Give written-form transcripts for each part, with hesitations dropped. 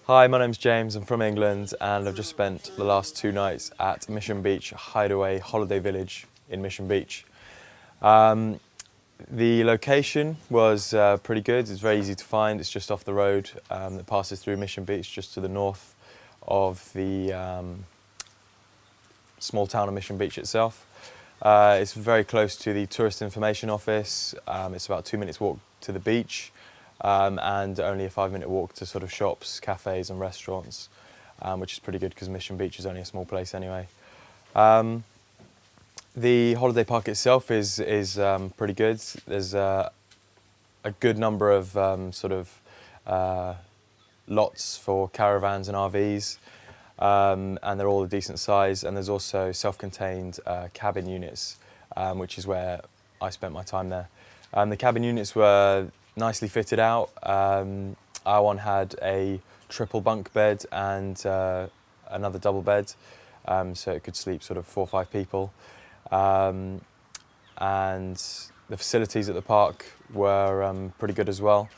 Hi, my name's James, I'm from England and I've just spent the last 2 nights at Beach Hideaway Holiday Village in Mission Beach. The location was pretty good, it's very easy to find, it's just off the road that passes through Mission Beach, just to the north of the small town of Mission Beach itself. It's very close to the Tourist Information Office, it's about 2 minutes walk to the beach. And only a 5-minute walk to sort of shops, cafes and restaurants, which is pretty good because Mission Beach is only a small place anyway. The holiday park itself is pretty good. There's a good number of lots for caravans and RVs, and they're all a decent size, and there's also self-contained cabin units, which is where I spent my time there. The cabin units were nicely fitted out. Our one had a triple bunk bed and another double bed, so it could sleep sort of 4 or 5 people. And the facilities at the park were pretty good as well.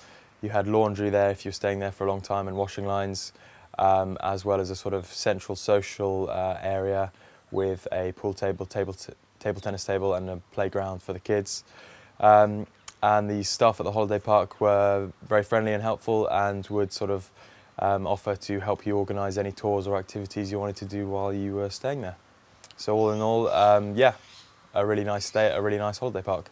You had laundry there if you're staying there for a long time, and washing lines, as well as a sort of central social area with a pool table, table tennis table and a playground for the kids. And the staff at the holiday park were very friendly and helpful and would sort of offer to help you organise any tours or activities you wanted to do while you were staying there. So all in all, yeah, a really nice stay at a really nice holiday park.